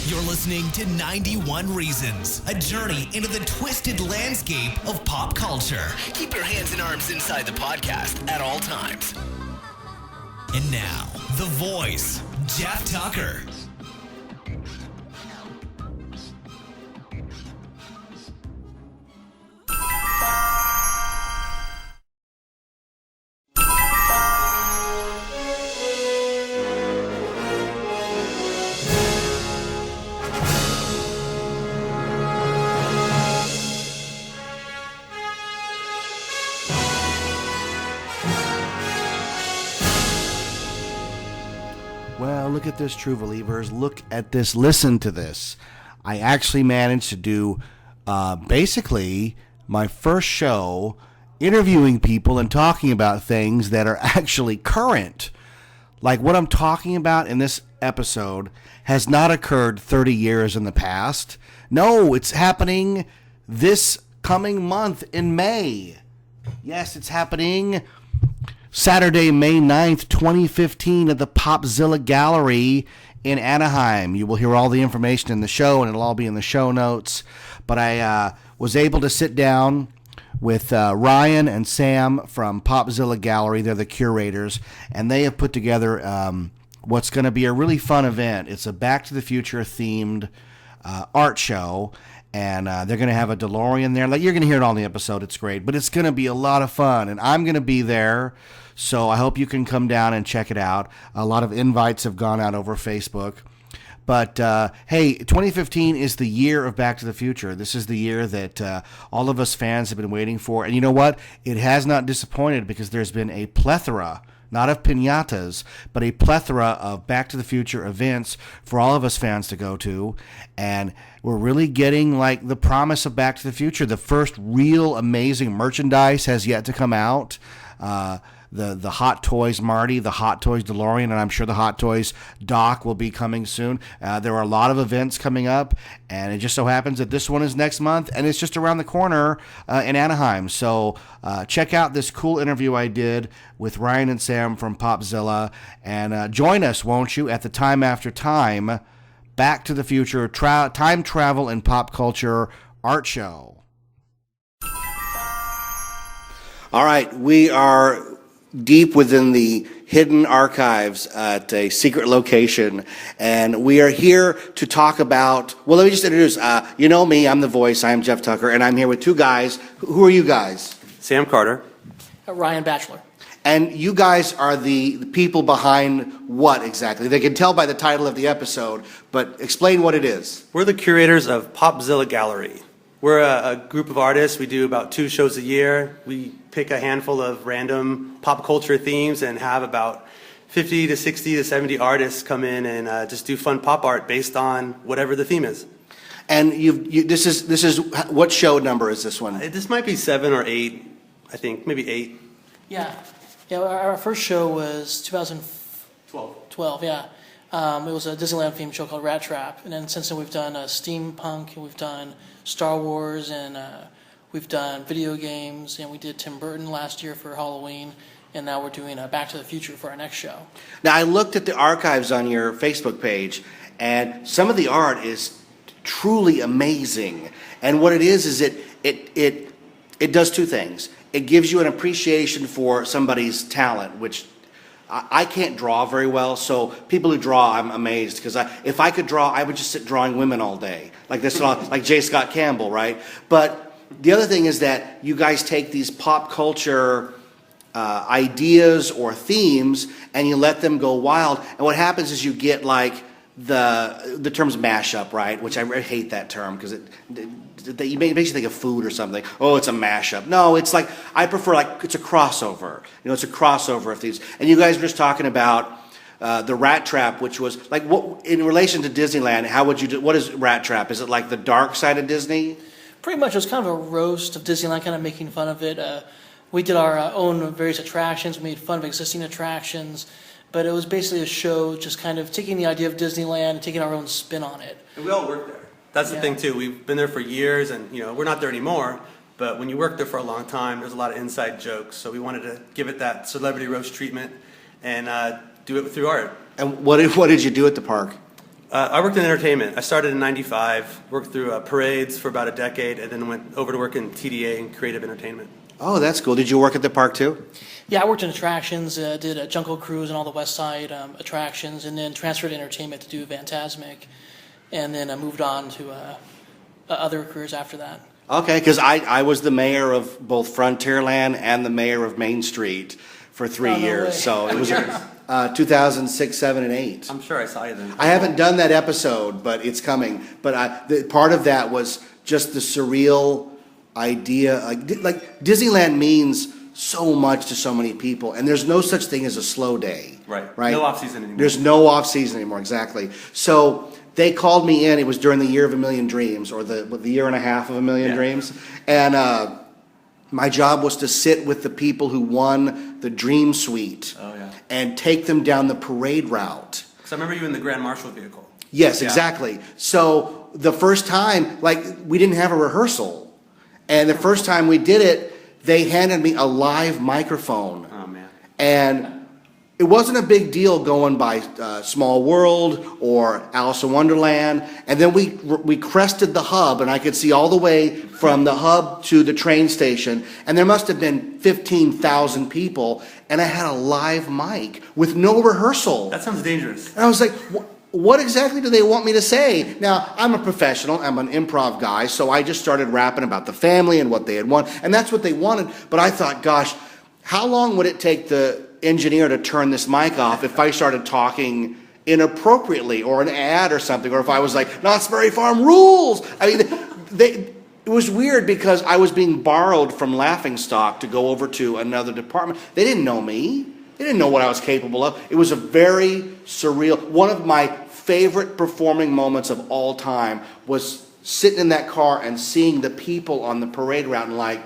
You're listening to 91 Reasons, a journey into the twisted landscape of pop culture. Keep your hands and arms inside the podcast at all times. And now, the voice, Jeff Tucker. Well, look at this, true believers. Look at this. Listen to this. I actually managed to do basically my first show interviewing people and talking about things that are actually current. Like what I'm talking about in this episode has not occurred 30 years in the past. No, it's happening this coming month in May. Yes, it's happening Saturday, May 9th, 2015 at the Popzilla Gallery in Anaheim. You will hear all the information in the show, and it'll all be in the show notes. But I was able to sit down with Ryan and Sam from Popzilla Gallery. They're the curators, and they have put together what's going to be a really fun event. It's a Back to the Future themed art show. And they're going to have a DeLorean there. Like, you're going to hear it all in the episode. It's great. But it's going to be a lot of fun. And I'm going to be there. So I hope you can come down and check it out. A lot of invites have gone out over Facebook. But, hey, 2015 is the year of Back to the Future. This is the year that all of us fans have been waiting for. And you know what? It has not disappointed because there's been a plethora, not of piñatas, but a plethora of Back to the Future events for all of us fans to go to. And we're really getting like the promise of Back to the Future. The first real amazing merchandise has yet to come out. The Hot Toys Marty, the Hot Toys DeLorean, and I'm sure the Hot Toys Doc will be coming soon. There are a lot of events coming up, and it just so happens that this one is next month, and it's just around the corner in Anaheim. So check out this cool interview I did with Ryan and Sam from Popzilla, and join us, won't you, at the Time After Time Back to the Future Time Travel and Pop Culture Art Show. All right, we are deep within the hidden archives at a secret location, and we are here to talk about, well, let me just introduce, you know me, I'm the voice, I'm Jeff Tucker, and I'm here with two guys. Who are you guys? Sam Carter. Ryan Batchelor. And you guys are the people behind what exactly? They can tell by the title of the episode, but explain what it is. We're the curators of Popzilla Gallery. We're a group of artists. We do about 2 shows a year. We pick a handful of random pop culture themes and have about 50 to 60 to 70 artists come in and just do fun pop art based on whatever the theme is. And this is what show number is this one? This might be 7 or 8, I think, maybe 8. Yeah. Our first show was 2012. Yeah. It was a Disneyland themed show called Rat Trap, and then since then we've done steampunk, and we've done Star Wars, and we've done video games, and we did Tim Burton last year for Halloween, and now we're doing Back to the Future for our next show. Now, I looked at the archives on your Facebook page, and some of the art is truly amazing. And what it is it does 2 things. It gives you an appreciation for somebody's talent, which I can't draw very well, so people who draw, I'm amazed, because if I could draw, I would just sit drawing women all day, like this, like J. Scott Campbell, right? But the other thing is that you guys take these pop culture ideas or themes and you let them go wild, and what happens is you get like the term's mashup, right? Which I hate that term because it makes you think of food or something. Oh, it's a mashup. No, it's like, I prefer like, it's a crossover. You know, it's a crossover of these. And you guys were just talking about the Rat Trap, which was like, what in relation to Disneyland, how would you do, what is Rat Trap? Is it like the dark side of Disney? Pretty much, it was kind of a roast of Disneyland, kind of making fun of it. We did our own various attractions, we made fun of existing attractions, but it was basically a show just kind of taking the idea of Disneyland and taking our own spin on it. And we all work there. That's the thing too. We've been there for years, and we're not there anymore. But when you work there for a long time, there's a lot of inside jokes. So we wanted to give it that celebrity roast treatment and do it through art. And what did you do at the park? I worked in entertainment. I started in '95, worked through parades for about a decade, and then went over to work in TDA and creative entertainment. Oh, that's cool. Did you work at the park too? Yeah, I worked in attractions, did a Jungle Cruise and all the West Side attractions, and then transferred to entertainment to do Fantasmic, and then I moved on to other careers after that. Okay, because I was the mayor of both Frontierland and the mayor of Main Street for 3 years. way. So it was 2006, 7, and 8. I'm sure I saw you then. I haven't done that episode, but it's coming. But part of that was just the surreal idea. Like Disneyland means so much to so many people, and there's no such thing as a slow day. Right. Right. No off season anymore. There's no off season anymore. Exactly. So they called me in. It was during the year of a million dreams, or the year and a half of a million dreams, and my job was to sit with the people who won the Dream Suite and take them down the parade route. Because I remember you in the Grand Marshal vehicle. Yes, exactly. So the first time, we didn't have a rehearsal, and the first time we did it, they handed me a live microphone. Oh man! And it wasn't a big deal going by Small World or Alice in Wonderland. And then we crested the hub, and I could see all the way from the hub to the train station. And there must have been 15,000 people, and I had a live mic with no rehearsal. That sounds dangerous. And I was like, what exactly do they want me to say? Now, I'm a professional. I'm an improv guy, so I just started rapping about the family and what they had won. And that's what they wanted. But I thought, gosh, how long would it take the engineer to turn this mic off if I started talking inappropriately, or an ad or something, or if I was like, Knott's Berry Farm rules? I mean, it was weird because I was being borrowed from Laughingstock to go over to another department. They didn't know me. They didn't know what I was capable of. It was a very surreal, one of my favorite performing moments of all time was sitting in that car and seeing the people on the parade route and like,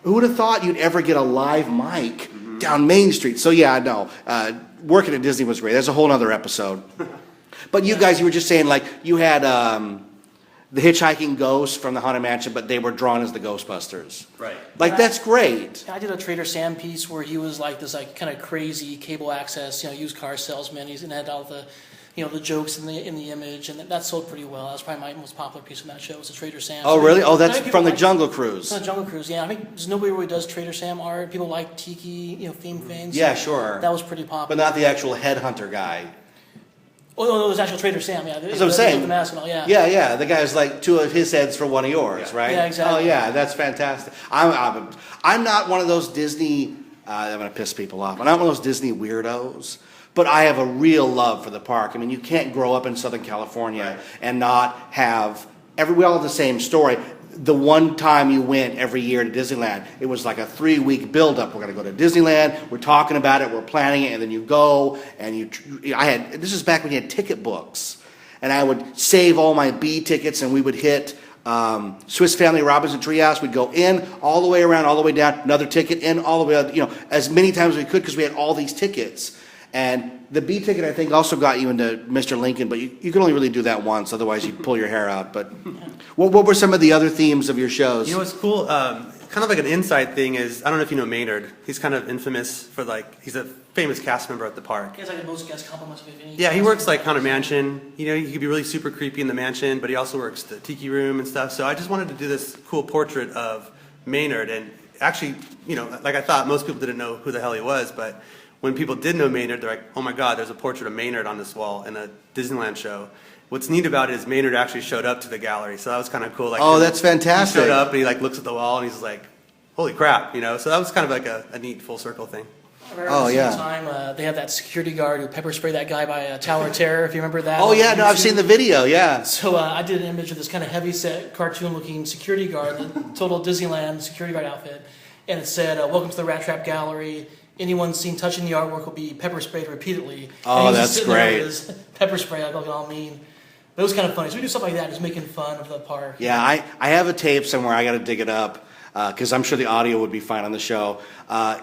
who would have thought you'd ever get a live mic down Main Street? So yeah, no, working at Disney was great. There's a whole other episode. But you guys, you were just saying like you had the hitchhiking ghosts from the Haunted Mansion, but they were drawn as the Ghostbusters. Right. Like that's great. I did a Trader Sam piece where he was like this kind of crazy cable access, used car salesman. He's and had all the, the jokes in the image, and that sold pretty well. That was probably my most popular piece from that show. Was the Trader Sam. Oh really? Oh, that's I think from the like, Jungle Cruise. From the Jungle Cruise, yeah. I mean, there's nobody really does Trader Sam art. People like tiki, theme things. Yeah, sure. That was pretty popular. But not the actual headhunter guy. Oh, no, it was actual Trader Sam, yeah. That's what I'm saying. The mask and all, yeah. Yeah. The guy's like 2 of his heads for 1 of yours, right? Yeah, exactly. Oh, yeah, that's fantastic. I'm not one of those Disney. I'm going to piss people off. I'm not one of those Disney weirdos, but I have a real love for the park. I mean, you can't grow up in Southern California and not have we all have the same story. The one time you went every year to Disneyland, it was like a 3-week buildup. We're going to go to Disneyland. We're talking about it. We're planning it, and then you go. And this is back when you had ticket books, and I would save all my B tickets, and we would hit Swiss Family Robinson Treehouse. We'd go in all the way around, all the way down, another ticket in, all the way out. As many times as we could because we had all these tickets. And the B ticket, I think, also got you into Mr. Lincoln, but you can only really do that once, otherwise you'd pull your hair out. But what were some of the other themes of your shows? You know what's cool? Kind of like an inside thing is, I don't know if you know Maynard. He's kind of infamous for he's a famous cast member at the park. He has like the most guest compliments of any. Yeah, he works like Haunted Mansion. He could be really super creepy in the mansion, but he also works the tiki room and stuff. So I just wanted to do this cool portrait of Maynard. And actually, like I thought most people didn't know who the hell he was, but when people did know Maynard, they're like, oh my God, there's a portrait of Maynard on this wall in a Disneyland show. What's neat about it is Maynard actually showed up to the gallery, so that was kind of cool. Like, that's fantastic. He showed up and he looks at the wall and he's like, holy crap, So that was kind of like a neat full circle thing. At the same time, they had that security guard who pepper sprayed that guy by Tower of Terror, if you remember that. Oh yeah, no, I've seen the video, yeah. So I did an image of this kind of heavy-set, cartoon-looking security guard, the total Disneyland security guard outfit, and it said, welcome to the Rat Trap Gallery. Anyone seen touching the artwork will be pepper sprayed repeatedly. Oh, that's great. Pepper spray, like all mean. But it was kind of funny. So we do stuff like that, just making fun of the park. Yeah, I have a tape somewhere. I got to dig it up because I'm sure the audio would be fine on the show.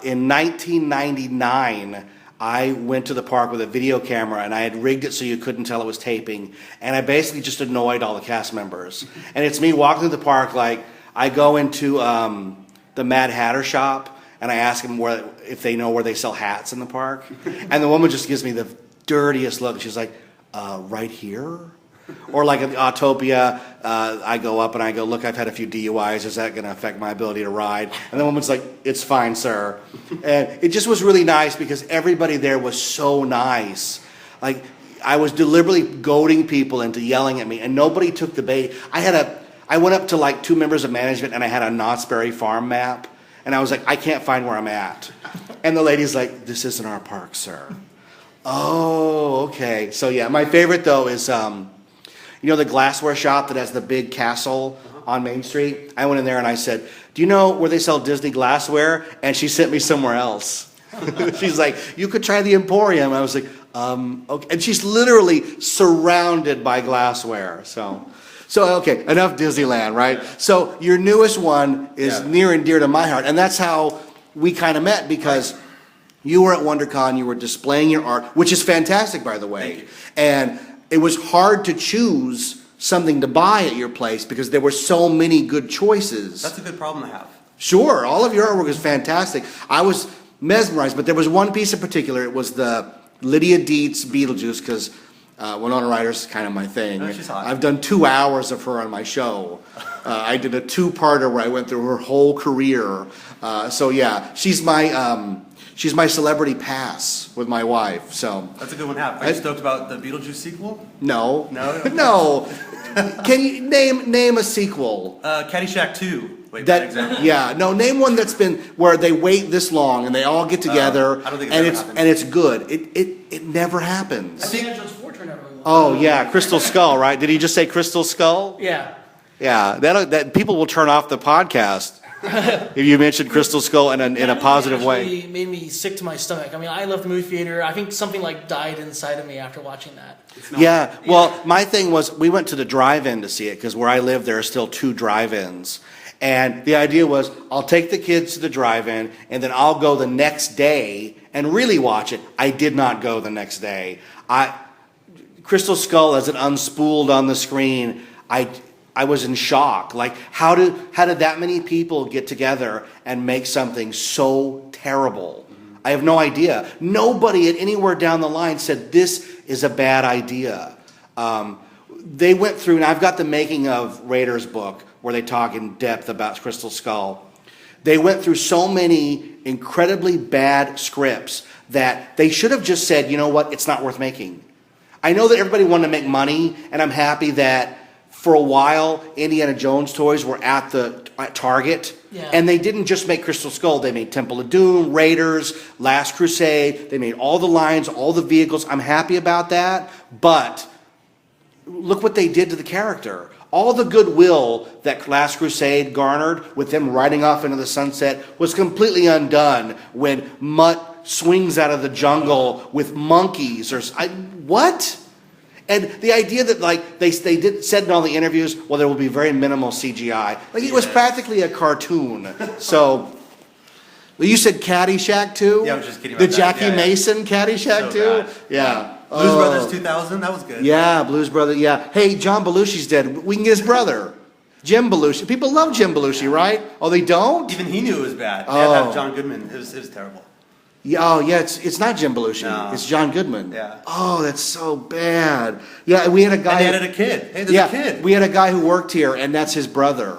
In 1999, I went to the park with a video camera, and I had rigged it so you couldn't tell it was taping. And I basically just annoyed all the cast members. And it's me walking through the park like I go into the Mad Hatter shop, and I ask them if they know where they sell hats in the park. And the woman just gives me the dirtiest look. She's like, right here? Or like at the Autopia, I go up and I go, look, I've had a few DUIs. Is that going to affect my ability to ride? And the woman's like, it's fine, sir. And it just was really nice because everybody there was so nice. Like, I was deliberately goading people into yelling at me, and nobody took the bait. I went up to like 2 members of management, and I had a Knott's Berry Farm map, and I was like, I can't find where I'm at. And the lady's like, this isn't our park, sir. Oh, okay. So yeah, my favorite though is, you know, the glassware shop that has the big castle on Main Street? I went in there and I said, do you know where they sell Disney glassware? And she sent me somewhere else. She's like, you could try the Emporium. I was like, okay. And she's literally surrounded by glassware. So okay, enough Disneyland, right? So your newest one is near and dear to my heart. And that's how we kind of met, because you were at WonderCon, you were displaying your art, which is fantastic, by the way. And it was hard to choose something to buy at your place because there were so many good choices. That's a good problem to have. Sure, all of your artwork is fantastic. I was mesmerized, but there was one piece in particular. It was the Lydia Dietz Beetlejuice, because Winona Ryder's kind of my thing. Oh, she's hot. I've done 2 hours of her on my show. I did a 2-parter where I went through her whole career. So yeah, she's my celebrity pass with my wife. So that's a good one to have. Are you stoked about the Beetlejuice sequel? No. No? No. Can you name a sequel? Caddyshack 2. Wait, That, for example. yeah, no, name one that's been where they wait this long and they all get together I don't think and it's it's ever happened. and it's good. It never happens. Indiana Jones 4 turned out really well. Oh yeah, Crystal Skull, right? Did he just say Crystal Skull? Yeah. Yeah, that people will turn off the podcast if you mention Crystal Skull in a positive way. It made me sick to my stomach. I mean, I left the movie theater. I think something like died inside of me after watching that. Yeah, well, my thing was we went to the drive-in to see it because where I live there are still 2 drive-ins. And the idea was I'll take the kids to the drive-in and then I'll go the next day and really watch it. I did not go the next day. Crystal Skull, as it unspooled on the screen, I was in shock. Like, how did that many people get together and make something so terrible? I have no idea. Nobody at anywhere down the line said this is a bad idea. They went through, and I've got the making of Raiders book where they talk in depth about Crystal Skull. They went through so many incredibly bad scripts that they should have just said, you know what, it's not worth making. I know that everybody wanted to make money, and I'm happy that for a while Indiana Jones toys were at Target. Yeah. And they didn't just make Crystal Skull. They made Temple of Doom, Raiders, Last Crusade. They made all the lines, all the vehicles. I'm happy about that. But look what they did to the character. All the goodwill that Last Crusade garnered with them riding off into the sunset was completely undone when Mutt swings out of the jungle with monkeys. What? And the idea that like they said in all the interviews, well, there will be very minimal CGI. Like it was practically a cartoon. So, well, you said Caddyshack 2? Yeah, I was just kidding The about that. Jackie Yeah, yeah. Mason Caddyshack 2? So bad. Yeah. Blues Brothers 2000, that was good. Yeah, Blues Brothers. Yeah. Hey, John Belushi's dead. We can get his brother, Jim Belushi. People love Jim Belushi, right? Oh, they don't? Even he knew it was bad. They had to have John Goodman. It was terrible. Yeah, oh, yeah, it's not Jim Belushi. No. It's John Goodman. Yeah. Oh, that's so bad. Yeah, we had a guy. And they added a kid. Hey, there's a kid. We had a guy who worked here, and that's his brother.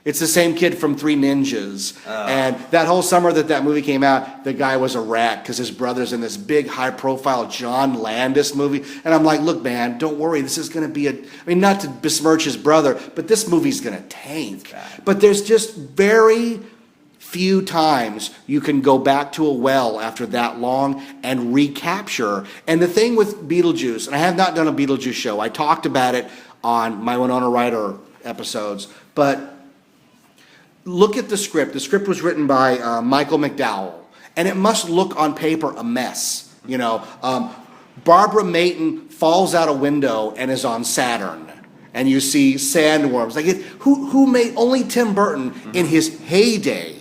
It's the same kid from Three Ninjas. And that whole summer that movie came out, the guy was a rat because his brother's in this big, high-profile John Landis movie. And I'm like, look, man, don't worry. This is going to be not to besmirch his brother, but this movie's going to tank. But there's just very few times you can go back to a well after that long and recapture. And the thing with Beetlejuice, and I have not done a Beetlejuice show. I talked about it on my Winona Ryder episodes, but look at the script. The script was written by Michael McDowell, and it must look on paper a mess. You know, Barbara Mayton falls out a window and is on Saturn, and you see sandworms. Like who made? Only Tim Burton in his heyday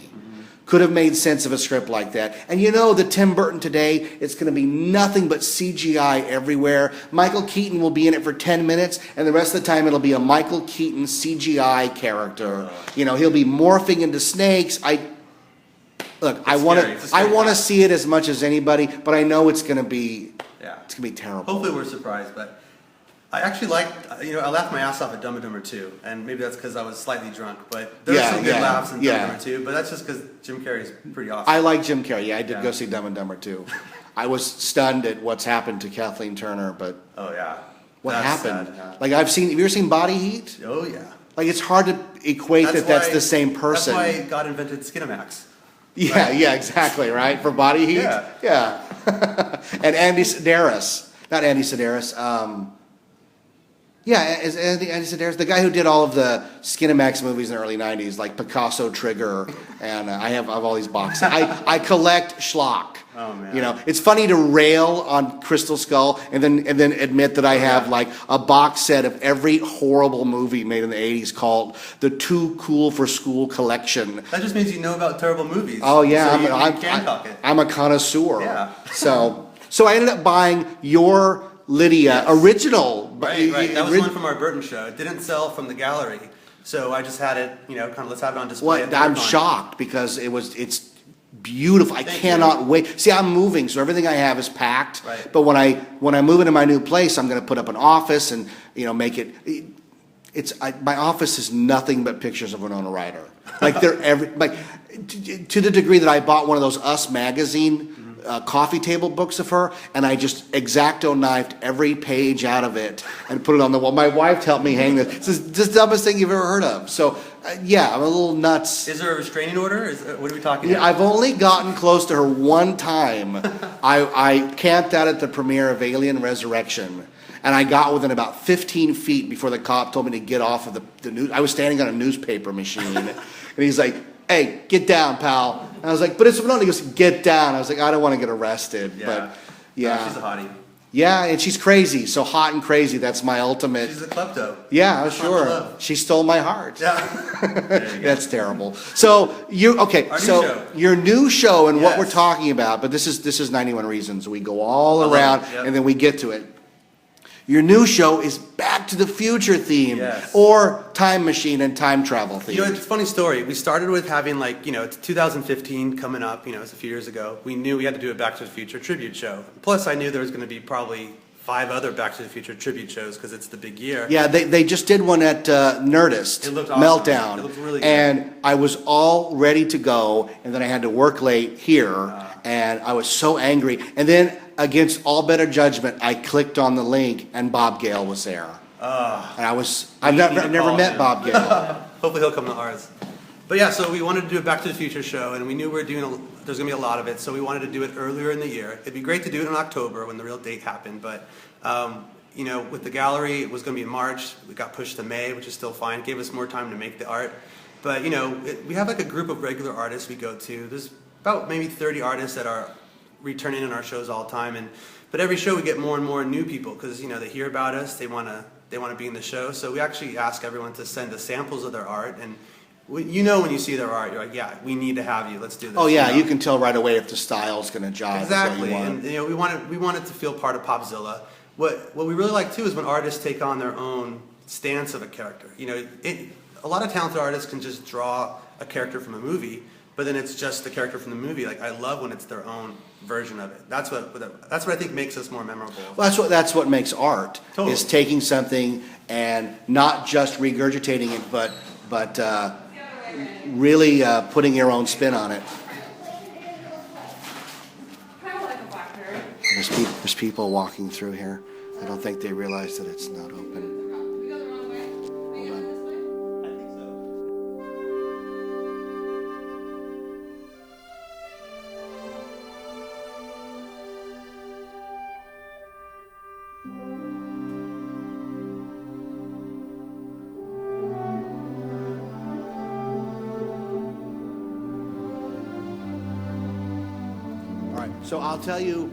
could have made sense of a script like that. And you know that Tim Burton today, it's going to be nothing but CGI everywhere. Michael Keaton will be in it for 10 minutes, and the rest of the time it'll be a Michael Keaton CGI character. You know, he'll be morphing into snakes. I want to see it as much as anybody, but I know it's going to be terrible. Hopefully we're surprised, but I actually liked, I laughed my ass off at Dumb and Dumber 2, and maybe that's because I was slightly drunk, but there were some good laughs in Dumb and Dumber 2, but that's just because Jim Carrey's pretty awesome. I like Jim Carrey. Yeah, I did go see Dumb and Dumber 2. I was stunned at what's happened to Kathleen Turner, but Oh, yeah. what That's happened? sad, yeah. Like have you ever seen Body Heat? Oh, yeah. Like it's hard to equate that's the same person. That's why God invented Skinamax. Yeah, yeah, exactly, right? For Body Heat? Yeah. And Andy Sedaris. Not Andy Sedaris. Is Andy Sedaris, the guy who did all of the Skinamax movies in the early 90s, like Picasso Trigger, and I have all these boxes. I collect schlock. Oh, man. It's funny to rail on Crystal Skull and then admit that I have like a box set of every horrible movie made in the 80s called the Too Cool for School Collection. That just means you know about terrible movies. Oh, yeah. So you can talk it. I'm a connoisseur. Yeah. So I ended up buying your Lydia original. Right. That was one from our Burton show. It didn't sell from the gallery. So I just had it, kind of let's have it on display. I'm shocked because it's beautiful. I cannot wait. See, I'm moving, so everything I have is packed. Right. But when I move into my new place, I'm going to put up an office and make it. My office is nothing but pictures of Winona Ryder. Like they're to the degree that I bought one of those Us magazine coffee table books of her, and I just X-Acto knifed every page out of it and put it on the wall. My wife helped me hang this. This is the dumbest thing you've ever heard of. So, I'm a little nuts. Is there a restraining order? What are we talking about? I've only gotten close to her one time. I camped out at the premiere of Alien Resurrection, and I got within about 15 feet before the cop told me to get off of the news. I was standing on a newspaper machine, and he's like, "Hey, get down, pal." And I was like, "But it's Winona." He goes, "Get down." I was like, "I don't want to get arrested." Yeah. But yeah. She's a hottie. Yeah, and she's crazy. So hot and crazy. That's my ultimate. She's a klepto. Yeah, That's sure. not love. She stole my heart. Yeah. That's terrible. So your new show and what we're talking about, but this is 91 Reasons. We go all around and then we get to it. Your new show is Back to the Future theme, or time machine and time travel theme. It's a funny story. We started with having it's 2015 coming up. It's a few years ago. We knew we had to do a Back to the Future tribute show. Plus, I knew there was going to be probably 5 other Back to the Future tribute shows because it's the big year. Yeah, they just did one at Nerdist. It looked awesome. Meltdown. It looked really good. And I was all ready to go, and then I had to work late here, and I was so angry. And then, against all better judgment, I clicked on the link, and Bob Gale was there. And I've never met Bob Gale. Hopefully he'll come to ours. But yeah, so we wanted to do a Back to the Future show, and we knew there's going to be a lot of it, so we wanted to do it earlier in the year. It'd be great to do it in October when the real date happened, but with the gallery, it was going to be in March. We got pushed to May, which is still fine. It gave us more time to make the art. But we have like a group of regular artists we go to. There's about maybe 30 artists that are returning in our shows all the time, but every show we get more and more new people because they hear about us, they want to be in the show. So we actually ask everyone to send us samples of their art, and when you see their art, you're like, yeah, we need to have you. Let's do this. Oh yeah, you can tell right away if the style's going to jive. Exactly, with what you want. and we wanted to feel part of Popzilla. What we really like too is when artists take on their own stance of a character. A lot of talented artists can just draw a character from a movie, but then it's just the character from the movie. Like I love when it's their own version of it. That's what I think makes us more memorable. Well, that's what makes art. Totally. Is taking something and not just regurgitating it, but really putting your own spin on it. There's people walking through here. I don't think they realize that it's not open. So I'll tell you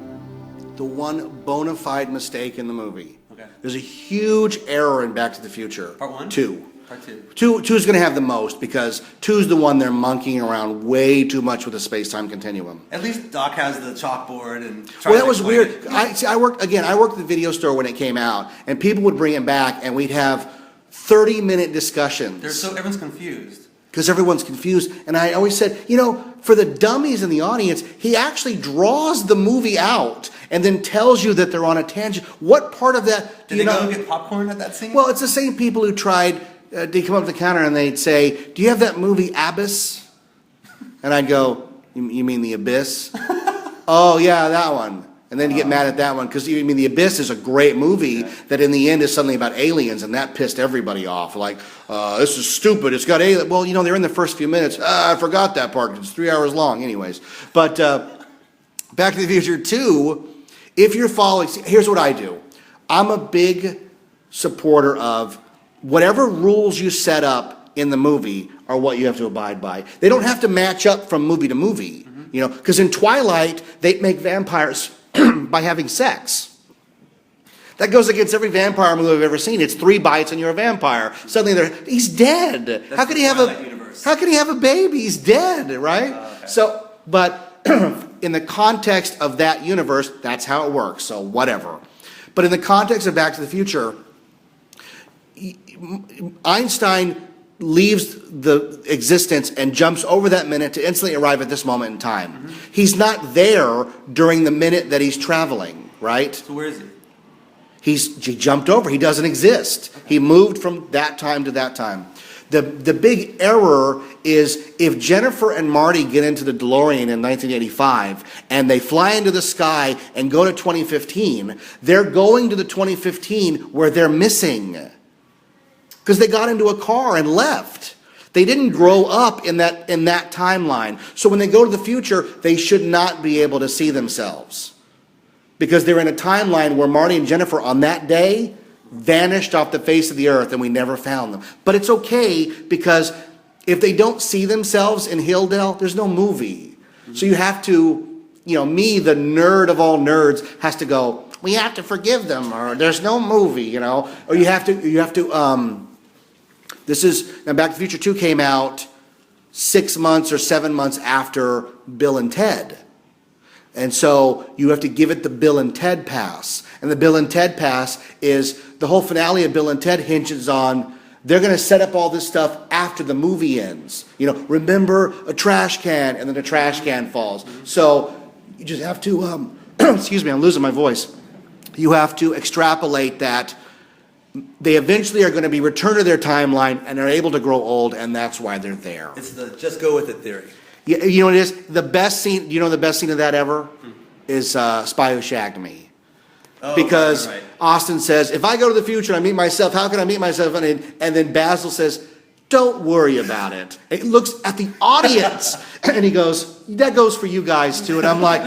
the one bona fide mistake in the movie. Okay. There's a huge error in Back to the Future. Part 1? 2. Part 2. 2 is going to have the most because 2 is the one they're monkeying around way too much with the space-time continuum. At least Doc has the chalkboard and. Well, that was weird. I worked at the video store when it came out, and people would bring it back, and we'd have 30-minute discussions. Everyone's confused. because everyone's confused. And I always said, for the dummies in the audience, he actually draws the movie out and then tells you that they're on a tangent. What part of that do you know? Did they go get popcorn at that scene? Well, it's the same people who tried, they'd come up to the counter and they'd say, do you have that movie Abyss? And I'd go, you mean The Abyss? Oh, yeah, that one. And then you get mad at that one because you mean The Abyss is a great movie that in the end is suddenly about aliens, and that pissed everybody off. Like, this is stupid. It's got aliens. Well, they're in the first few minutes. I forgot that part. It's 3 hours long, anyways. But Back to the Future 2, if you're following, here's what I do. I'm a big supporter of whatever rules you set up in the movie are what you have to abide by. They don't have to match up from movie to movie. Because in Twilight, they make vampires by having sex. That goes against every vampire movie I've ever seen. It's 3 bites and you're a vampire. Suddenly he's dead. How could he have a baby? He's dead, right? Okay. So, but in the context of that universe, that's how it works. So whatever. But in the context of Back to the Future, Einstein leaves the existence and jumps over that minute to instantly arrive at this moment in time. Mm-hmm. He's not there during the minute that he's traveling, right? So where is He he? jumped over. He doesn't exist. Okay. He moved from that time to that time. The big error is if Jennifer and Marty get into the DeLorean in 1985 and they fly into the sky and go to 2015, they're going to the 2015 where they're missing. Because they got into a car and left. They didn't grow up in that timeline. So when they go to the future, they should not be able to see themselves. Because they're in a timeline where Marty and Jennifer on that day vanished off the face of the earth and we never found them. But it's okay because if they don't see themselves in Hilldale, there's no movie. So you have to, me, the nerd of all nerds, has to go, we have to forgive them, or there's no movie, or you have to, now Back to the Future 2 came out 6 months or 7 months after Bill and Ted. And so you have to give it the Bill and Ted pass. And the Bill and Ted pass is the whole finale of Bill and Ted hinges on they're going to set up all this stuff after the movie ends. Remember a trash can, and then a trash can falls. So you just have to, excuse me, I'm losing my voice. You have to extrapolate that they eventually are going to be returned to their timeline and are able to grow old, and that's why they're there. It's the just go with it theory. Yeah, you know what it is? The best scene, the best scene of that ever is Spy Who Shagged Me. Oh, because right. Austin says, if I go to the future and I meet myself, how can I meet myself? And then Basil says, don't worry about it. And he looks at the audience and he goes, that goes for you guys too. And I'm like,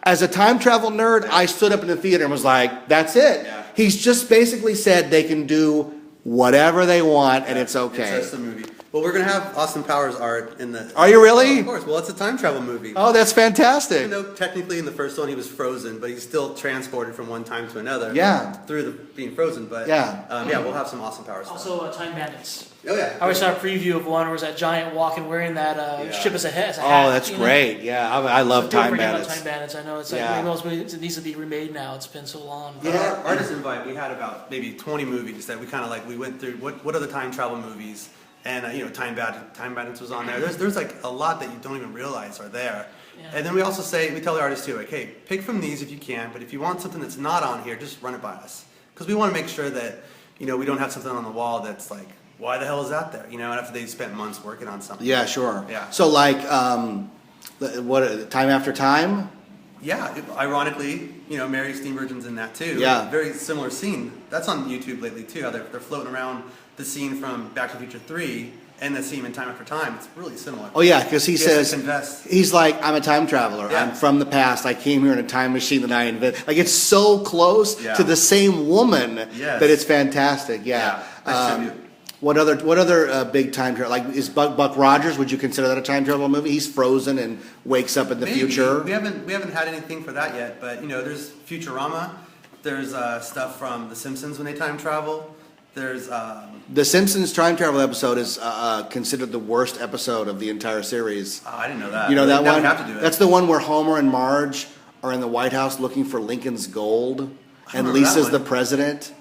as a time travel nerd, I stood up in the theater and was like, that's it. Yeah. He's just basically said they can do whatever they want and it's okay. It's just a movie. Well, we're going to have Austin Powers art in the... Are you really? Oh, of course. Well, it's a time travel movie. Oh, that's fantastic. Even though technically in the first one he was frozen, but he's still transported from one time to another. Yeah. Through being frozen. But yeah, we'll have some Austin Powers stuff. Also, Time Bandits. Oh, yeah. I always saw a preview of one where it was that giant walking wearing that ship as a hat. Oh, that's great. Yeah, I love Time Bandits. Time Bandits. I know it's like it needs to be remade now. It's been so long. Yeah. Our artist invite, we had about maybe 20 movies that we kind of we went through. What are the time travel movies? And Time Bandits was on there. There's like a lot that you don't even realize are there. Yeah. And then we also we tell the artists too, hey, pick from these if you can, but if you want something that's not on here, just run it by us. Because we want to make sure that, we don't have something on the wall that's like, why the hell is that there? And after they spent months working on something. Yeah, sure. Yeah. So Time After Time? Yeah, ironically, Mary Steenburgen's in that too. Yeah. Very similar scene. That's on YouTube lately too, how they're floating around the scene from Back to the Future 3 and the scene in Time After Time. It's really similar. Oh yeah, because he says, he's like, I'm a time traveler. Yeah. I'm from the past. I came here in a time machine that I invented. Like, it's so close to the same woman that it's fantastic. Yeah. What other big time travel? Like, is Buck Rogers? Would you consider that a time travel movie? He's frozen and wakes up in the future. We haven't had anything for that yet. But there's Futurama. There's stuff from The Simpsons when they time travel. There's The Simpsons time travel episode is considered the worst episode of the entire series. Oh, I didn't know that. You know that one? Have to do it. That's the one where Homer and Marge are in the White House looking for Lincoln's gold, and Lisa's the president.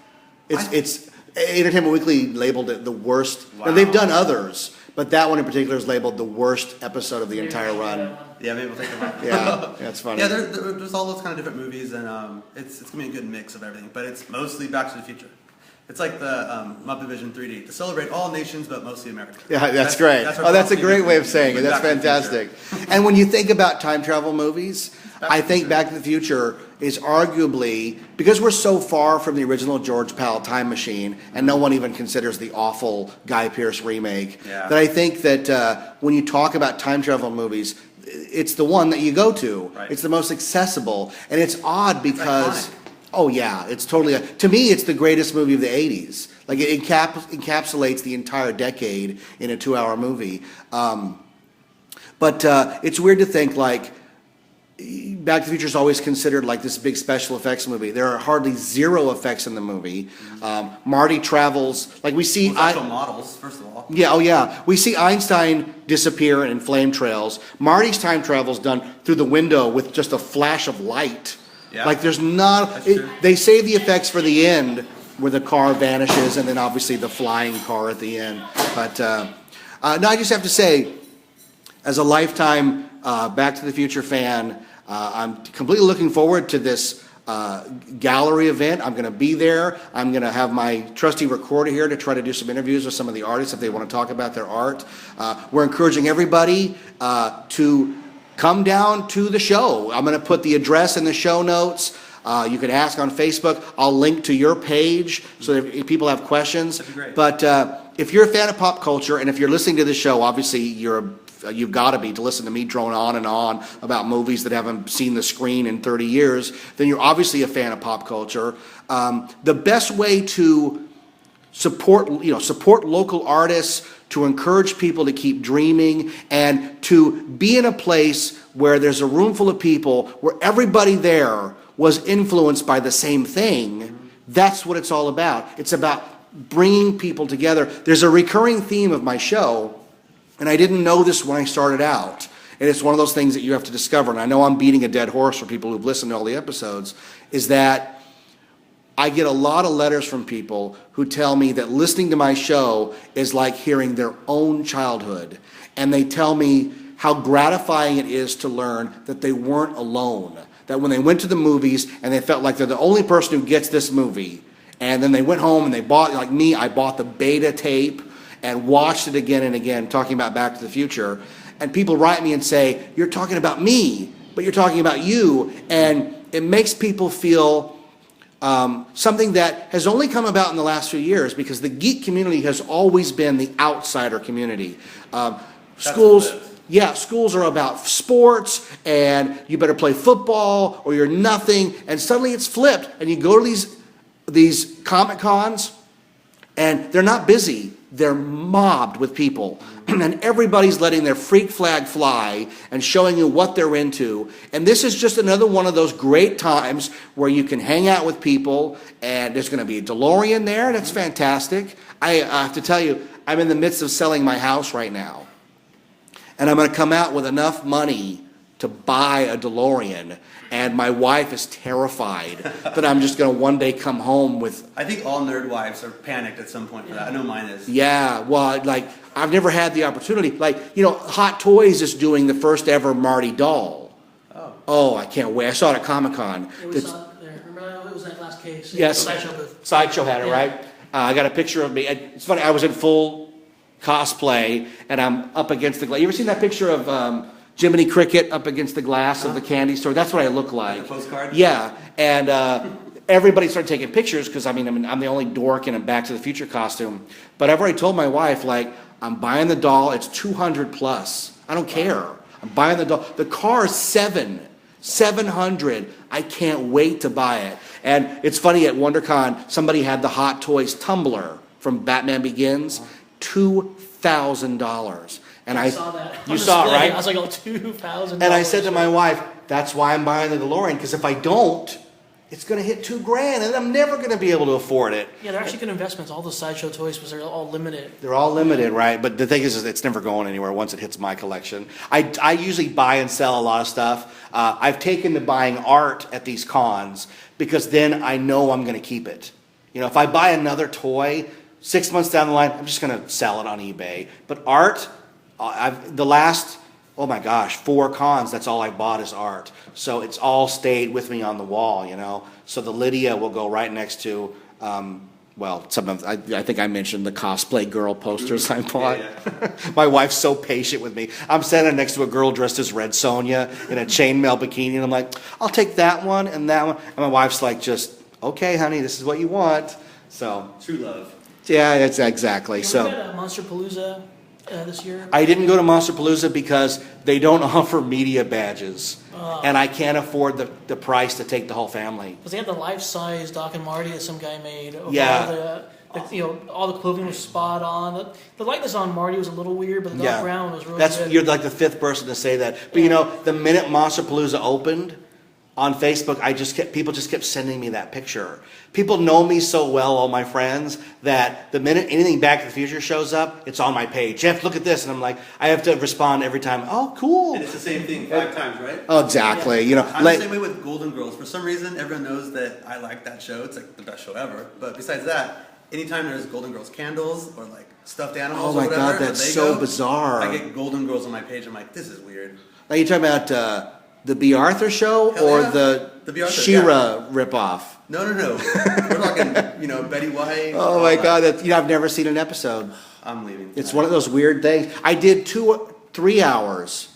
It's Entertainment Weekly labeled it the worst. Wow. And they've done others, But that one in particular is labeled the worst episode of the entire run. Yeah, maybe we'll take them out. Yeah, that's funny. Yeah, there's all those kind of different movies, and it's going to be a good mix of everything. But it's mostly Back to the Future. It's like the Muppet Vision 3D to celebrate all nations, but mostly America. Yeah, that's great. That's a great way of saying it. That's fantastic. And when you think about time travel movies, I think Back to the Future is arguably, because we're so far from the original George Powell Time Machine, and no one even considers the awful Guy Pearce remake, that I think that when you talk about time travel movies, it's the one that you go to. Right. It's the most accessible, and it's odd because... Oh yeah, it's totally. To me, it's the greatest movie of the '80s. Like it encapsulates the entire decade in a 2-hour movie. But it's weird to think like Back to the Future is always considered like this big special effects movie. There are hardly zero effects in the movie. Marty travels like we see. Actual models, first of all. Yeah, oh yeah. We see Einstein disappear in flame trails. Marty's time travel is done through the window with just a flash of light. Yeah. Like there's not, they save the effects for the end where the car vanishes and then obviously the flying car at the end. But no, I just have to say, as a lifetime Back to the Future fan, I'm completely looking forward to this gallery event. I'm going to be there. I'm going to have my trusty recorder here to try to do some interviews with some of the artists if they want to talk about their art. We're encouraging everybody to come down to the show. I'm going to put the address in the show notes. You can ask on Facebook. I'll link to your page so that if people have questions. That'd be great. But if you're a fan of pop culture and if you're listening to the show, obviously you've got to be to listen to me drone on and on about movies that haven't seen the screen in 30 years, then you're obviously a fan of pop culture. The best way to support local artists, to encourage people to keep dreaming, and to be in a place where there's a room full of people where everybody there was influenced by the same thing. That's what it's all about. It's about bringing people together. There's a recurring theme of my show, and I didn't know this when I started out. And it's one of those things that you have to discover. And I know I'm beating a dead horse for people who've listened to all the episodes, is that I get a lot of letters from people who tell me that listening to my show is like hearing their own childhood. And they tell me how gratifying it is to learn that they weren't alone. That when they went to the movies and they felt like they're the only person who gets this movie, and then they went home and they bought, like me, I bought the beta tape and watched it again and again, talking about Back to the Future. And people write me and say, you're talking about me, but you're talking about you. And it makes people feel something that has only come about in the last few years, because the geek community has always been the outsider community. Schools are about sports, and you better play football or you're nothing. And suddenly it's flipped, and you go to these Comic Cons, and they're not busy. They're mobbed with people, and everybody's letting their freak flag fly and showing you what they're into. And this is just another one of those great times where you can hang out with people, and there's going to be a DeLorean there. That's fantastic. I have to tell you, I'm in the midst of selling my house right now, and I'm going to come out with enough money to buy a DeLorean. And my wife is terrified that I'm just going to one day come home with... I think all nerd wives are panicked at some point for that. I know mine is. Yeah, well, like, I've never had the opportunity. Like, Hot Toys is doing the first ever Marty doll. Oh, I can't wait. I saw it at Comic-Con. Yeah, we saw it there. Remember, it was that last case. Yes. Sideshow had it, right? I got a picture of me. It's funny, I was in full cosplay, and I'm up against the glass. You ever seen that picture of... Jiminy Cricket up against the glass of the candy store? That's what I look like. Like a postcard? Yeah, and everybody started taking pictures because, I'm the only dork in a Back to the Future costume. But I've already told my wife, like, I'm buying the doll. It's $200 plus. I don't care. I'm buying the doll. The car is $700. I can't wait to buy it. And it's funny, at WonderCon, somebody had the Hot Toys tumbler from Batman Begins, $2,000. And I saw that. You saw it, right? I was like, $2,000. And I said to my wife, that's why I'm buying the DeLorean, because if I don't, it's going to hit $2,000, and I'm never going to be able to afford it. Yeah, they're actually good investments. All the Sideshow toys, because they're all limited. They're all limited, right? But the thing is it's never going anywhere once it hits my collection. I usually buy and sell a lot of stuff. I've taken to buying art at these cons, because then I know I'm going to keep it. If I buy another toy, 6 months down the line, I'm just going to sell it on eBay. But art, the last, oh my gosh, 4 cons, that's all I bought is art. So it's all stayed with me on the wall, you know. So the Lydia will go right next to, sometimes I think I mentioned the cosplay girl posters I bought. Yeah. My wife's so patient with me. I'm standing next to a girl dressed as Red Sonja in a chainmail bikini, and I'm like, I'll take that one and that one. And my wife's like, just, okay, honey, this is what you want. So true love. Yeah, it's exactly. You So went to Monster Palooza this year? I didn't go to Monster Palooza because they don't offer media badges, and I can't afford the price to take the whole family. Because they had the life-size Doc and Marty that some guy made. Yeah. All the clothing was spot on. The likeness on Marty was a little weird, but the Doc Brown was really good. You're like the 5th person to say that. But you know, the minute Monster Palooza opened on Facebook, people just kept sending me that picture. People know me so well, all my friends, that the minute anything Back to the Future shows up, it's on my page. Jeff, look at this, and I'm like, I have to respond every time. Oh, cool. And it's the same thing 5 times, right? Oh, exactly. Yeah. You know, I'm the same way with Golden Girls. For some reason, everyone knows that I like that show. It's like the best show ever. But besides that, anytime there's Golden Girls candles or like stuffed animals, oh my or whatever, God, that's so bizarre. I get Golden Girls on my page. I'm like, this is weird. Are you talking about the B. Arthur show or the B. Arthur, She-Ra ripoff? No. We're talking, Betty White. Oh my God, I've never seen an episode. I'm leaving. It's one of those weird things. I did 2 or 3 hours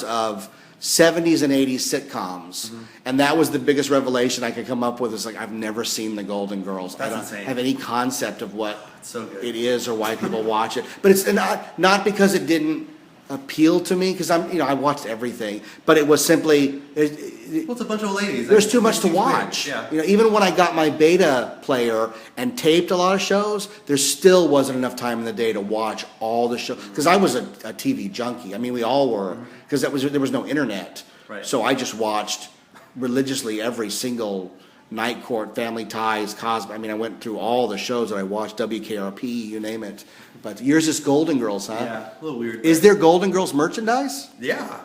of 70s and 80s sitcoms, and that was the biggest revelation I could come up with. Is like, I've never seen the Golden Girls. That's I don't insane. have any concept of what so good. it is or why people watch it. But it's not because it didn't appeal to me, because I watched everything, but it was simply it's a bunch of ladies. There's too much to watch. Yeah. Even when I got my beta player and taped a lot of shows, there still wasn't enough time in the day to watch all the shows. Because I was a TV junkie. I mean, we all were, because there was no internet. Right. So I just watched religiously every single Night Court, Family Ties, Cosby. I mean, I went through all the shows that I watched, WKRP, you name it. But yours is Golden Girls, huh? Yeah, a little weird. Is there Golden Girls merchandise? Yeah.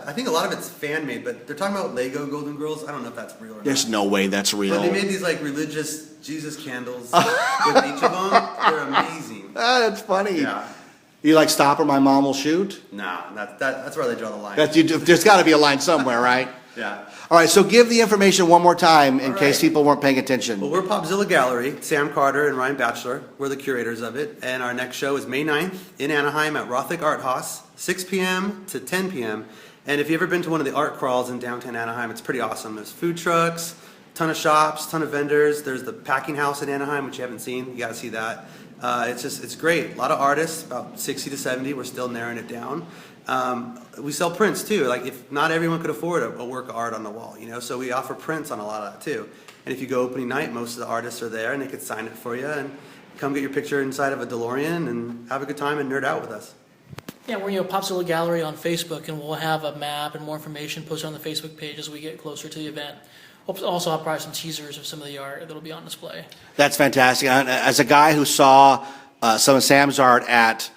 I think a lot of it's fan-made, but they're talking about Lego Golden Girls. I don't know if that's real or not. There's no way that's real. But they made these like religious Jesus candles with each of them. They're amazing. That's funny. Yeah. You like Stop or My Mom Will Shoot? Nah, that's where they draw the line. There's got to be a line somewhere, right? Yeah. All right, so give the information one more time in All case right. people weren't paying attention. Well, we're Popzilla Gallery. Sam Carter and Ryan Batchelor. We're the curators of it. And our next show is May 9th in Anaheim at Rothick Art Haus, 6 p.m. to 10 p.m. And if you've ever been to one of the art crawls in downtown Anaheim, it's pretty awesome. There's food trucks, ton of shops, ton of vendors. There's the packing house in Anaheim, which you haven't seen. You got to see that. It's great. A lot of artists, about 60 to 70. We're still narrowing it down. We sell prints too. Like, if not everyone could afford a work of art on the wall, so we offer prints on a lot of that too. And if you go opening night, most of the artists are there and they could sign it for you and come get your picture inside of a DeLorean and have a good time and nerd out with us. Yeah, we're Popzilla Gallery on Facebook, and we'll have a map and more information posted on the Facebook page as we get closer to the event. We'll also have probably some teasers of some of the art that'll be on display. That's fantastic. As a guy who saw some of Sam's art at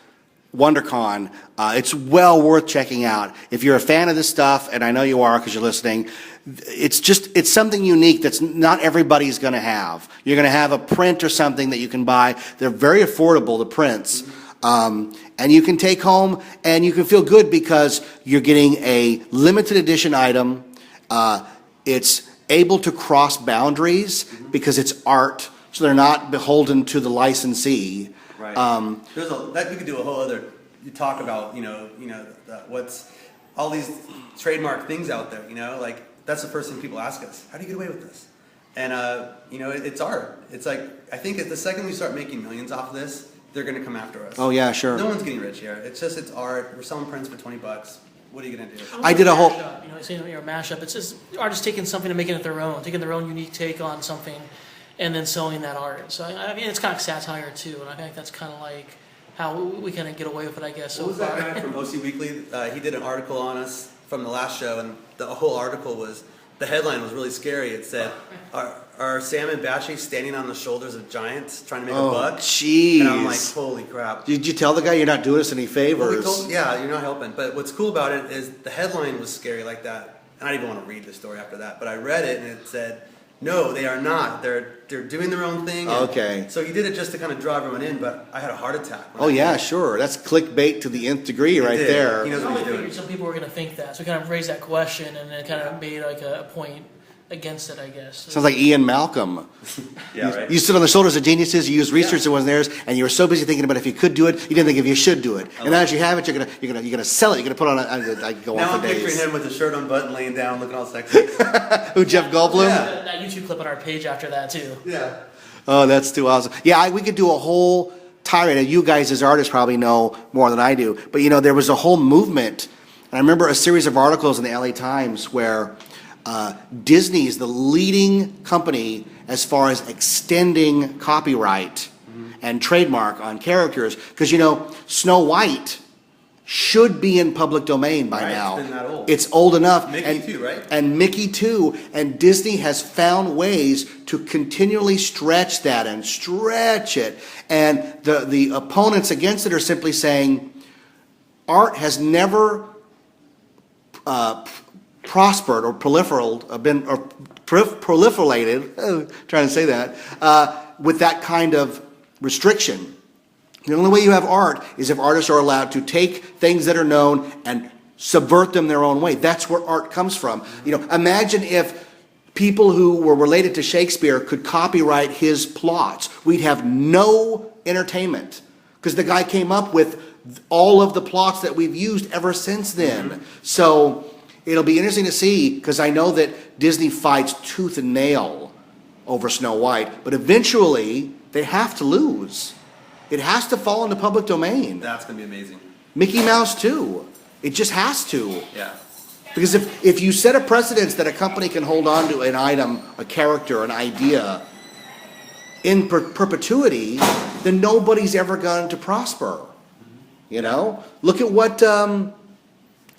WonderCon, it's well worth checking out. If you're a fan of this stuff, and I know you are because you're listening, it's something unique that's not everybody's going to have. You're going to have a print or something that you can buy. They're very affordable, the prints. And you can take home and you can feel good because you're getting a limited edition item. It's able to cross boundaries because it's art, so they're not beholden to the licensee. Right. We could do a whole other. You talk about what's all these trademark things out there. Like that's the first thing people ask us. How do you get away with this? And it's art. It's like I think the second we start making millions off of this, they're going to come after us. Oh yeah, sure. No one's getting rich here. It's art. We're selling prints for $20. What are you going to do? I did a whole. It's a mashup. It's just artists taking something and making it their own, taking their own unique take on something, and then selling that art. So I mean, it's kind of satire too, and I think that's kind of like how we kind of get away with it, I guess. What was that guy from OC Weekly? He did an article on us from the last show, and the whole article the headline was really scary. It said, "Are Sam and Bashy standing on the shoulders of giants trying to make a buck?" Jeez. And I'm like, holy crap. Did you tell the guy you're not doing us any favors? Well, you're not helping. But what's cool about it is the headline was scary like that. And I didn't even want to read the story after that. But I read it, and it said, No, they are not. They're doing their own thing. Okay. So he did it just to kind of draw everyone in, but I had a heart attack. Oh yeah, sure. That's clickbait to the nth degree right did. there. He knows I what he's figured doing. some people were going to think that, so we kind of raised that question and then kind of made like a point against it, I guess. Sounds like Ian Malcolm. Yeah, right. You stood on the shoulders of geniuses. You used research that wasn't theirs, and you were so busy thinking about if you could do it, you didn't think if you should do it. And now that you have it, you're gonna sell it. You're gonna put on. I go Now on I'm for picturing days. him with his shirt unbuttoned, laying down, looking all sexy. Who, Jeff Goldblum? Yeah. That YouTube clip on our page after that too. Yeah. Oh, that's too awesome. Yeah, we could do a whole tirade. And you guys as artists probably know more than I do. But there was a whole movement. And I remember a series of articles in the LA Times where Disney is the leading company as far as extending copyright and trademark on characters. Because, Snow White should be in public domain by Right, now. it's been that old. It's old enough. Mickey too, right? And Mickey too. And Disney has found ways to continually stretch that and stretch it. And the opponents against it are simply saying art has never prospered or proliferated, trying to say that, with that kind of restriction. The only way you have art is if artists are allowed to take things that are known and subvert them their own way. That's where art comes from. Imagine if people who were related to Shakespeare could copyright his plots. We'd have no entertainment because the guy came up with all of the plots that we've used ever since then. So it'll be interesting to see, because I know that Disney fights tooth and nail over Snow White, but eventually they have to lose. It has to fall into public domain. That's going to be amazing. Mickey Mouse too. It just has to. Yeah. Because if you set a precedence that a company can hold on to an item, a character, an idea in perpetuity, then nobody's ever going to prosper. Look at what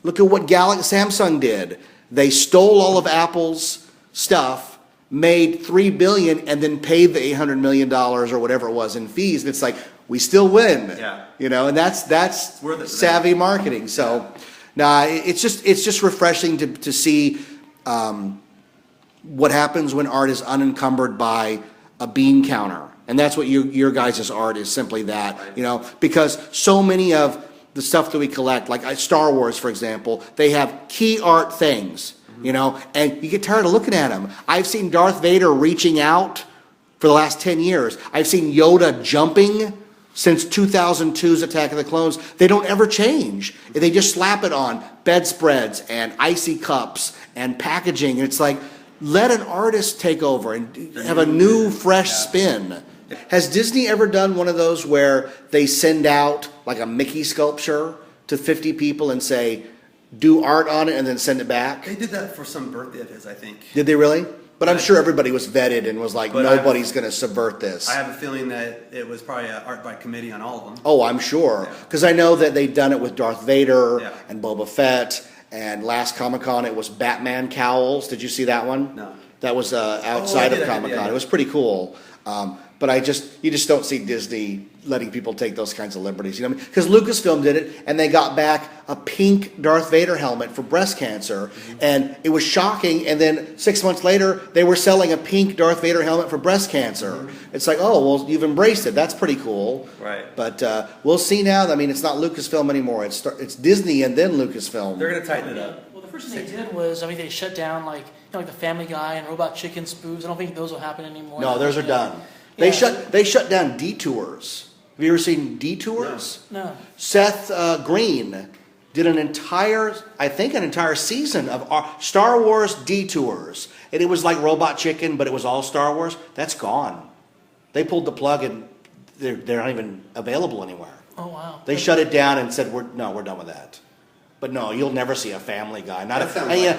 Samsung did. They stole all of Apple's stuff, made $3 billion, and then paid the $800 million or whatever it was in fees. And it's like, we still win. Yeah. And that's worth it. savvy marketing. So, it's just refreshing to see what happens when art is unencumbered by a bean counter. And that's what your guys' art is, simply that. Because so many of the stuff that we collect, like Star Wars, for example, they have key art things, and you get tired of looking at them. I've seen Darth Vader reaching out for the last 10 years. I've seen Yoda jumping since 2002's Attack of the Clones. They don't ever change. They just slap it on bedspreads and icy cups and packaging. And it's like, let an artist take over and have a new, fresh spin. Has Disney ever done one of those where they send out like a Mickey sculpture to 50 people and say, do art on it and then send it back? They did that for some birthday of his, I think. Did they really? But I'm sure everybody was vetted and was like, But nobody's going to subvert this. I have a feeling that it was probably art by committee on all of them. Oh, I'm sure. Yeah. Because I know that they've done it with Darth Vader Yeah. and Boba Fett. And last Comic-Con, it was Batman cowls. Did you see that one? No. That was outside I did, of Comic-Con. yeah. It was pretty cool. But you just don't see Disney letting people take those kinds of liberties. Because Lucasfilm did it, and they got back a pink Darth Vader helmet for breast cancer, and it was shocking. And then 6 months later, they were selling a pink Darth Vader helmet for breast cancer. It's like, oh, well, you've embraced it. That's pretty cool. Right. But we'll see now. It's not Lucasfilm anymore. It's Disney and then Lucasfilm. They're going to tighten it up. Well, the first thing they did was, they shut down like the Family Guy and Robot Chicken spoofs. I don't think those will happen anymore. No, those are done. Yeah. They shut down Detours. Have you ever seen Detours? No. Seth Green did an entire season of Star Wars Detours. And it was like Robot Chicken, but it was all Star Wars. That's gone. They pulled the plug and they're not even available anywhere. Oh, wow. They shut it down and said, we're done with that. But no, you'll never see a Family Guy.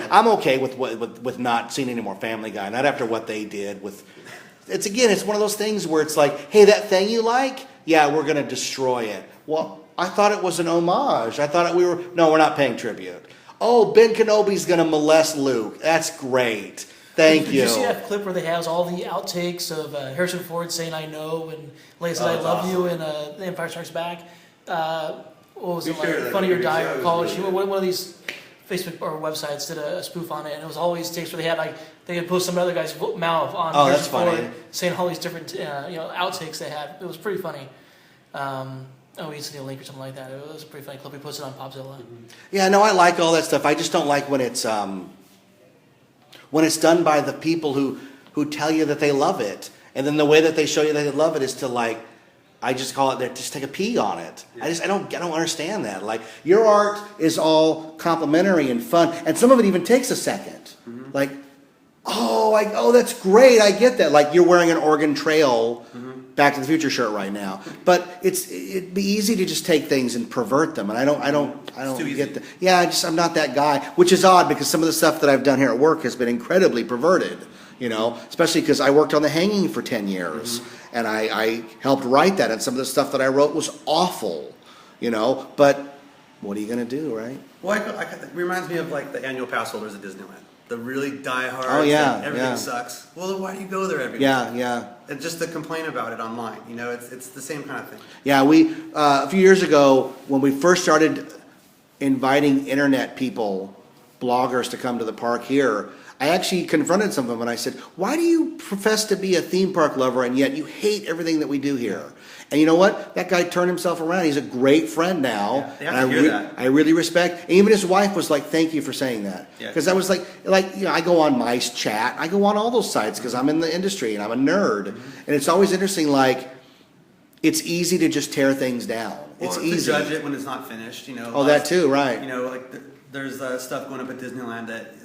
I'm okay with not seeing any more Family Guy. Not after what they did with... It's one of those things where it's like, hey, that thing you like? Yeah, we're going to destroy it. Well, I thought it was an homage. I thought we're not paying tribute. Oh, Ben Kenobi's going to molest Luke. That's great. Thank you. Did you see that clip where they have all the outtakes of Harrison Ford saying "I know" and Leia said "I love awesome. you" in The Empire Strikes Back? What was it shared like? that Funny or video. Die That or was College? really good. One of these Facebook or websites did a spoof on it, and it was always takes where they had like they had posted some other guy's mouth on Oh, that's Harrison funny. Ford, saying all these different outtakes they had. It was pretty funny. We used to do a link or something like that. It was a pretty funny clip. We posted on Popzilla. Yeah, no, I like all that stuff. I just don't like when it's done by the people who tell you that they love it, and then the way that they show you that they love it is to like, I just call it, just take a pee on it. Yeah. I don't understand that. Like, your art is all complimentary and fun, and some of it even takes a second. Mm-hmm. Like, oh, that's great. I get that. Like, you're wearing an Oregon Trail Back to the Future shirt right now, but it'd be easy to just take things and pervert them, and I don't get that. Yeah, I'm not that guy, which is odd because some of the stuff that I've done here at work has been incredibly perverted. Especially because I worked on The Hanging for 10 years, and I helped write that, and some of the stuff that I wrote was awful, but what are you going to do, right? Well, it reminds me of like the annual pass holders at Disneyland. The really diehard. Oh, yeah, everything sucks. Well, then why do you go there every day? Yeah. And just to complain about it online, it's the same kind of thing. Yeah, we a few years ago when we first started inviting internet people, bloggers, to come to the park here, I actually confronted some of them and I said, "Why do you profess to be a theme park lover and yet you hate everything that we do here?" And you know what? That guy turned himself around. He's a great friend now. Yeah, they have to hear that. I really respect. And even his wife was like, "Thank you for saying that." Because I was like, I go on Mice Chat. I go on all those sites because I'm in the industry and I'm a nerd. And it's always interesting, like, it's easy to just tear things down. It's easy. To judge it when it's not finished, Oh, that too, right. There's stuff going up at Disneyland that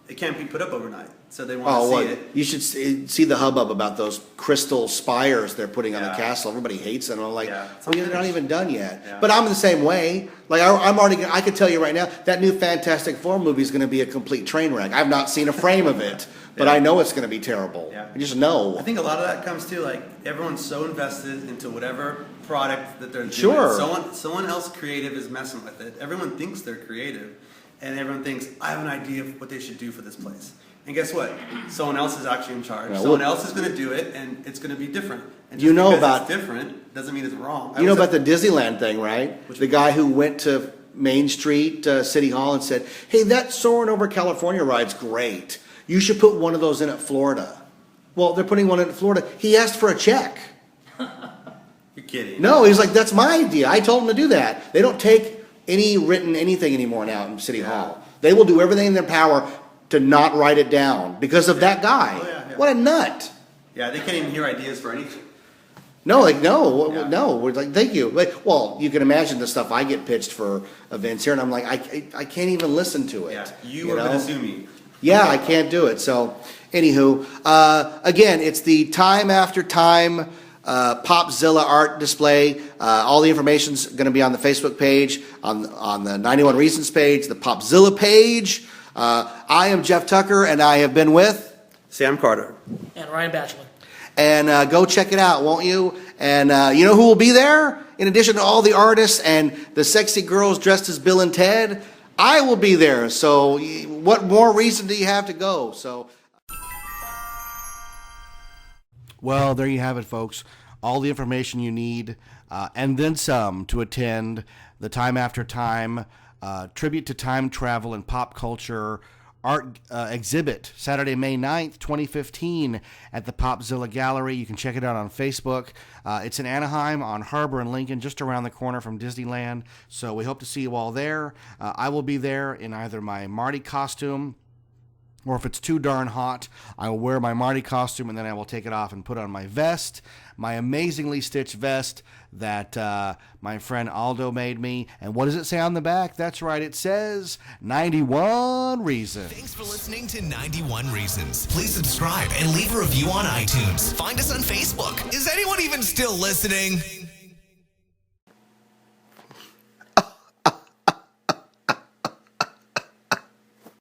it can't be put up overnight, so they want to see it. You should see the hubbub about those crystal spires they're putting on the castle. Everybody hates them. I'm like, they're not even done yet. Yeah. But I'm the same way. Like, I could tell you right now, that new Fantastic Four movie is going to be a complete train wreck. I've not seen a frame of it, but I know it's going to be terrible. Yeah. I just know. I think a lot of that comes to, like, everyone's so invested into whatever product that they're doing. Sure. Someone else creative is messing with it. Everyone thinks they're creative. And everyone thinks, I have an idea of what they should do for this place. And guess what? Someone else is actually in charge. Someone else is going to do it, and it's going to be different. And just because it's different doesn't mean it's wrong. You know about the Disneyland thing, right? The guy who went to Main Street, City Hall, and said, "Hey, that Soarin' Over California ride's great. You should put one of those in at Florida." Well, they're putting one in at Florida. He asked for a check. You're kidding. No, he's like, that's my idea. I told him to do that. They don't take any written anything anymore now in City Hall. They will do everything in their power to not write it down because of that guy. Oh, what a nut. Yeah, they can't even hear ideas for anything. No, no. We're like, thank you. Well, you can imagine the stuff I get pitched for events here, and I'm like, I can't even listen to it. Yeah, you are going to sue me. Yeah, I can't do it. So, anywho, again, it's the Time After Time Popzilla art display. All the information's going to be on the Facebook page, on the 91 Reasons page, the Popzilla page. I am Jeff Tucker, and I have been with Sam Carter and Ryan Batchelor. And go check it out, won't you? And you know who will be there? In addition to all the artists and the sexy girls dressed as Bill and Ted, I will be there. So what more reason do you have to go? So, well, there you have it, folks. All the information you need, and then some, to attend the Time After Time Tribute to Time Travel and Pop Culture art exhibit, Saturday, May 9th, 2015, at the Popzilla Gallery. You can check it out on Facebook. It's in Anaheim on Harbor and Lincoln, just around the corner from Disneyland. So we hope to see you all there. I will be there in either my Marty costume, or if it's too darn hot, I will wear my Marty costume and then I will take it off and put on my vest, my amazingly stitched vest that my friend Aldo made me. And what does it say on the back? That's right, it says 91 Reasons. Thanks for listening to 91 Reasons. Please subscribe and leave a review on iTunes. Find us on Facebook. Is anyone even still listening?